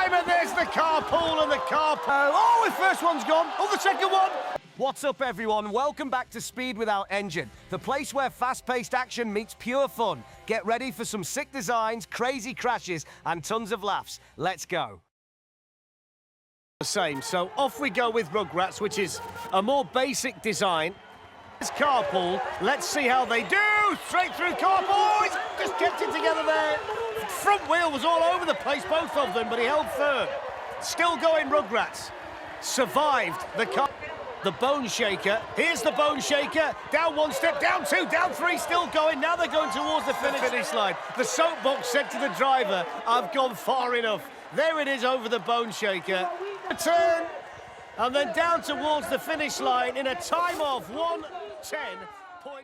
time, and there's the carpool and the carpool. Oh, the first one's gone. Oh, the second one. What's up, everyone? Welcome back to Speed Without Engine, the place where fast-paced action meets pure fun. Get ready for some sick designs, crazy crashes, and tons of laughs. Let's go. The same, so off we go with Rugrats, which is a more basic design. It's carpool. Let's see how they do. Straight through carpool. Oh, he's just kept it together there. Front wheel was all over the place, both of them, but he held third. Still going, Rugrats. Survived the car. The bone shaker. Here's the bone shaker. Down one step, down two, down three, still going. Now they're going towards the finish line. The soapbox said to the driver, I've gone far enough. There it is over the bone shaker. A turn, and then down towards the finish line in a time of 1:10.4.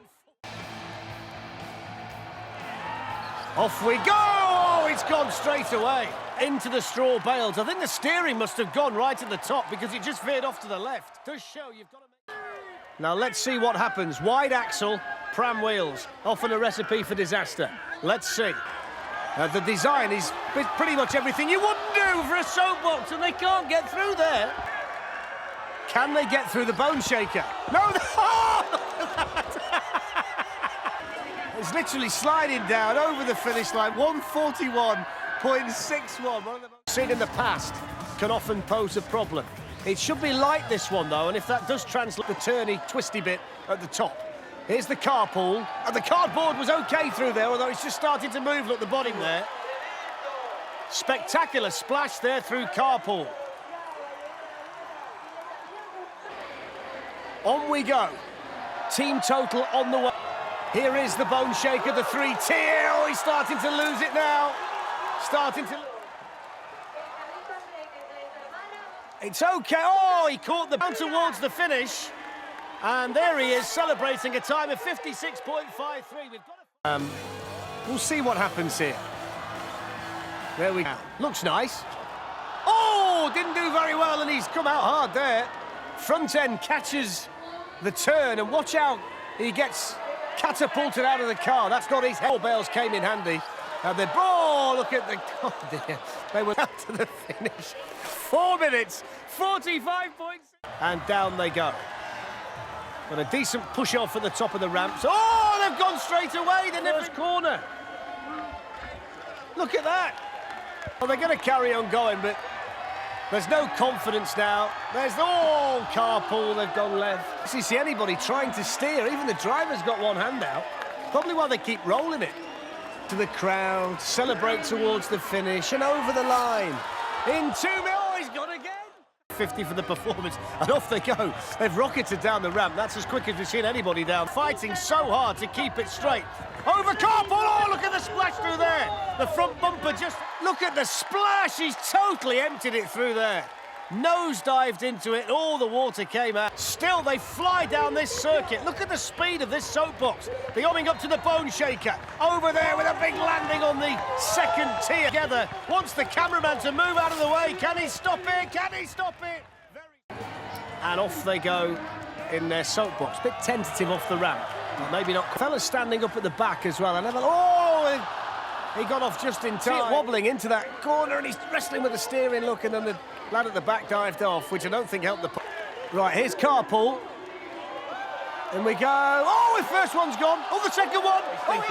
Off we go! Oh, it's gone straight away into the straw bales. I think the steering must have gone right at the top because it just veered off to the left. Does show you've got to make... Now let's see what happens. Wide axle, pram wheels, often a recipe for disaster. Let's see. The design is pretty much everything you wouldn't do for a soapbox, and they can't get through there. Can they get through the bone shaker? No! Oh, it's literally sliding down over the finish line. 141.61. Seen in the past can often pose a problem. It should be like this one, though, and if that does translate the turny, twisty bit at the top. Here's the carpool, and the cardboard was okay through there, although it's just starting to move. Look, the bottom there. Spectacular splash there through carpool. On we go. Team total on the way. Here is the bone shaker, the 3-tier. Oh, he's starting to lose it now. Starting to... It's okay. Oh, he caught the down towards the finish. And there he is, celebrating a time of 56.53. We've got to... We'll see what happens here. There we go. Looks nice. Oh, didn't do very well, and he's come out hard there. Front end catches the turn, and watch out, he gets catapulted out of the car. That's not his head. Bales came in handy. And then, oh, look at the... Oh, dear. They were out to the finish. 4 minutes, 45 points. And down they go. Got a decent push-off at the top of the ramps. Oh, they've gone straight away, the first corner. Look at that. Well, they're going to carry on going, but there's no confidence now. There's the carpool, they've gone left. You see anybody trying to steer, even the driver's got one hand out. Probably why they keep rolling it. To the crowd, celebrate towards the finish, and over the line. In 2 minutes, oh, he's gone again. 50 for the performance, and off they go. They've rocketed down the ramp. That's as quick as we've seen anybody down. Fighting so hard to keep it straight. Over carpool, oh, look at the splash through there. The front bumper just, look at the splash. He's totally emptied it through there. Nose dived into it, all the water came out. Still, they fly down this circuit. Look at the speed of this soapbox. They're going up to the bone shaker. Over there with a big landing on the second tier. Together, wants the cameraman to move out of the way. Can he stop it? Can he stop it? And off they go in their soapbox. Bit tentative off the ramp, but maybe not. Fella's standing up at the back as well. Oh, he got off just in time. See it wobbling into that corner, and he's wrestling with the steering, look, and then the lad at the back dived off, which I don't think helped the... Right, here's carpool. And we go... Oh, the first one's gone. Oh, the second one. Oh,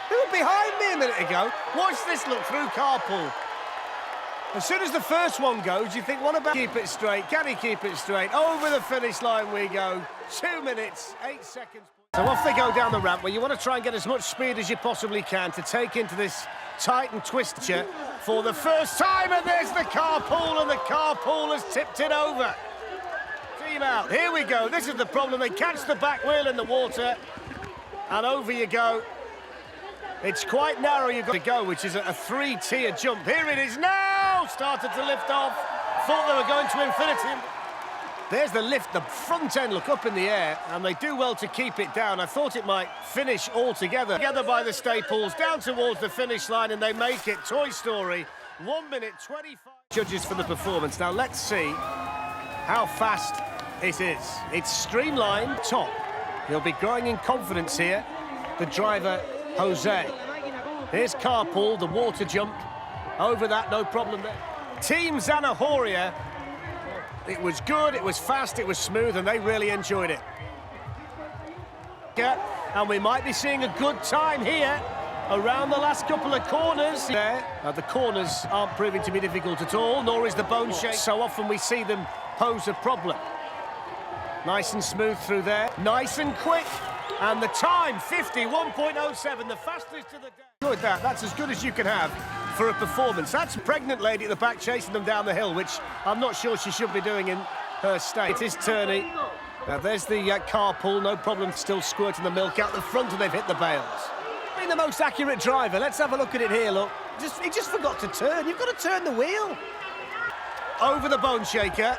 he was behind me a minute ago. Watch this look through carpool. As soon as the first one goes, you think, what about... Keep it straight. Can he keep it straight? Over the finish line we go. 2 minutes, 8 seconds. So off they go down the ramp, where you want to try and get as much speed as you possibly can to take into this tight and twisted for the first time, and there's the carpool, and the carpool has tipped it over. Team out. Here we go. This is the problem. They catch the back wheel in the water, and over you go. It's quite narrow you've got to go, which is a 3-tier jump. Here it is now. Started to lift off. Thought they were going to infinity. There's the lift, the front end look up in the air, and they do well to keep it down. I thought it might finish altogether. Together by the staples, down towards the finish line, and they make it. Toy Story, 1 minute 25. Judges for the performance. Now let's see how fast it is. It's streamlined, top. He'll be growing in confidence here. The driver, Jose. Here's carpool, the water jump. Over that, no problem there. Team Zanahoria, it was good, it was fast, it was smooth, and they really enjoyed it. And we might be seeing a good time here around the last couple of corners. The corners aren't proving to be difficult at all, nor is the bone shape. So often we see them pose a problem. Nice and smooth through there, nice and quick. And the time, 51.07, the fastest to the day. Good, that's as good as you can have for a performance. That's a pregnant lady at the back chasing them down the hill, which I'm not sure she should be doing in her state. It is turny. There's the carpool, no problem, still squirting the milk out the front, and they've hit the bales. Being the most accurate driver, let's have a look at it here, look. He just forgot to turn. You've got to turn the wheel. Over the bone shaker.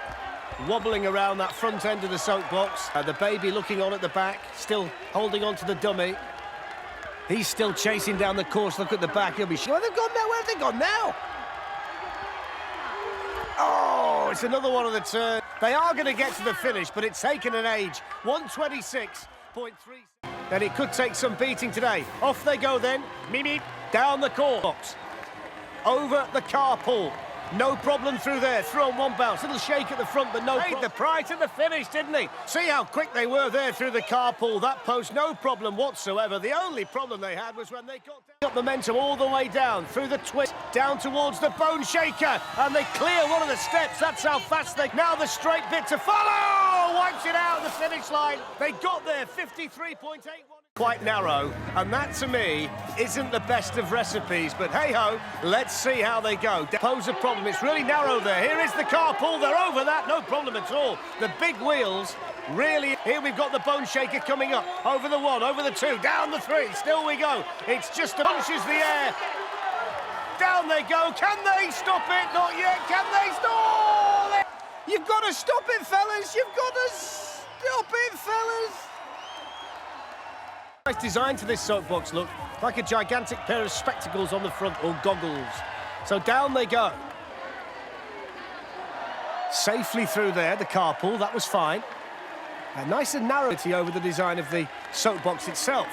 Wobbling around that front end of the soapbox. The baby looking on at the back, still holding on to the dummy. He's still chasing down the course. Look at the back. He'll be sure. Where have they gone now? Where have they gone now? Oh, it's another one of the turn. They are going to get to the finish, but it's taken an age. 126.3. Then it could take some beating today. Off they go then. Mimi down the course. Over the carpool. No problem through there, through on one bounce. Little shake at the front, but no. Paid the price at the finish, didn't he? See how quick they were there through the carpool. That post, no problem whatsoever. The only problem they had was when they got momentum all the way down, through the twist, down towards the bone shaker, and they clear one of the steps. That's how fast they... Now the straight bit to follow! Wipes it out at the finish line. They got there, 53.81. Quite narrow, and that to me isn't the best of recipes, but hey-ho, let's see how they go. Pose a problem, it's really narrow there. Here is the carpool, they're over that, no problem at all. The big wheels, really, here we've got the bone shaker coming up, over the one, over the two, down the three, still we go. It's just punches the air. Down they go, can they stop it? Not yet, can they stop? You've got to stop it, fellas, you've got to stop it, fellas. Nice design to this soapbox, look, like a gigantic pair of spectacles on the front, or goggles. So down they go. Safely through there, the carpool, that was fine. And nice and narrow over the design of the soapbox itself.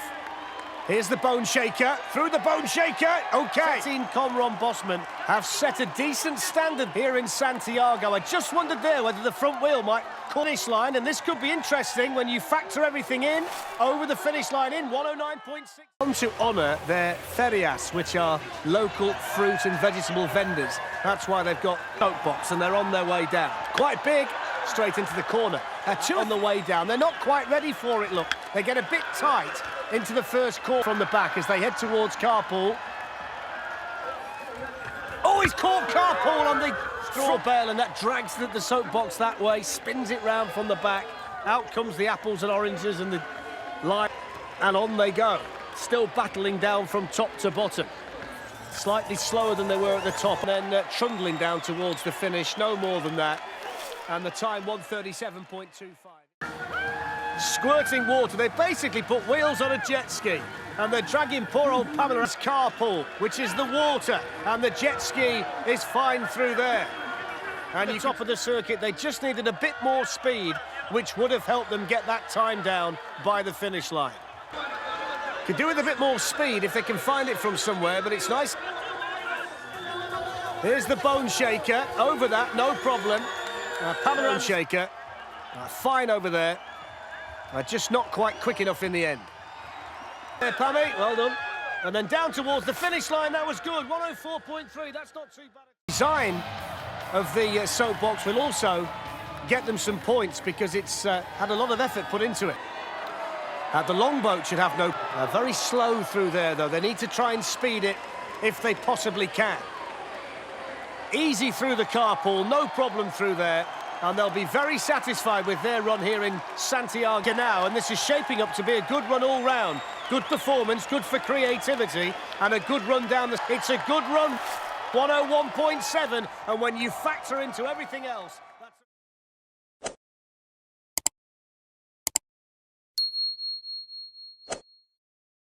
Here's the bone shaker, through the bone shaker, okay. Calcetin Con Rombosman have set a decent standard here in Santiago. I just wondered there whether the front wheel might finish line, and this could be interesting when you factor everything in. Over the finish line in 109.6. On to honour their ferias, which are local fruit and vegetable vendors. That's why they've got soapbox, and they're on their way down. Quite big, straight into the corner. Two on the way down. They're not quite ready for it, look. They get a bit tight into the first corner from the back as they head towards carpool. Oh, he's caught carpool on the straw bale, and that drags the soapbox that way, spins it round from the back. Out comes the apples and oranges and the lime, and on they go. Still battling down from top to bottom. Slightly slower than they were at the top, and then trundling down towards the finish, no more than that. And the time, 1:37.25. Squirting water, they basically put wheels on a jet ski, and they're dragging poor old Pamela's carpool, which is the water, and the jet ski is fine through there. And at the top of the circuit, they just needed a bit more speed, which would have helped them get that time down by the finish line. Could do with a bit more speed if they can find it from somewhere, but it's nice. Here's the bone shaker, over that, no problem. Pamela shaker, fine over there. Just not quite quick enough in the end. There, Pammy, well done. And then down towards the finish line, that was good. 104.3, that's not too bad. Design of the soapbox will also get them some points because it's had a lot of effort put into it. The longboat should have no... very slow through there, though. They need to try and speed it if they possibly can. Easy through the carpool, no problem through there. And they'll be very satisfied with their run here in Santiago now. And this is shaping up to be a good run all round. Good performance, good for creativity, and a good run down the... It's a good run, 101.7, and when you factor into everything else...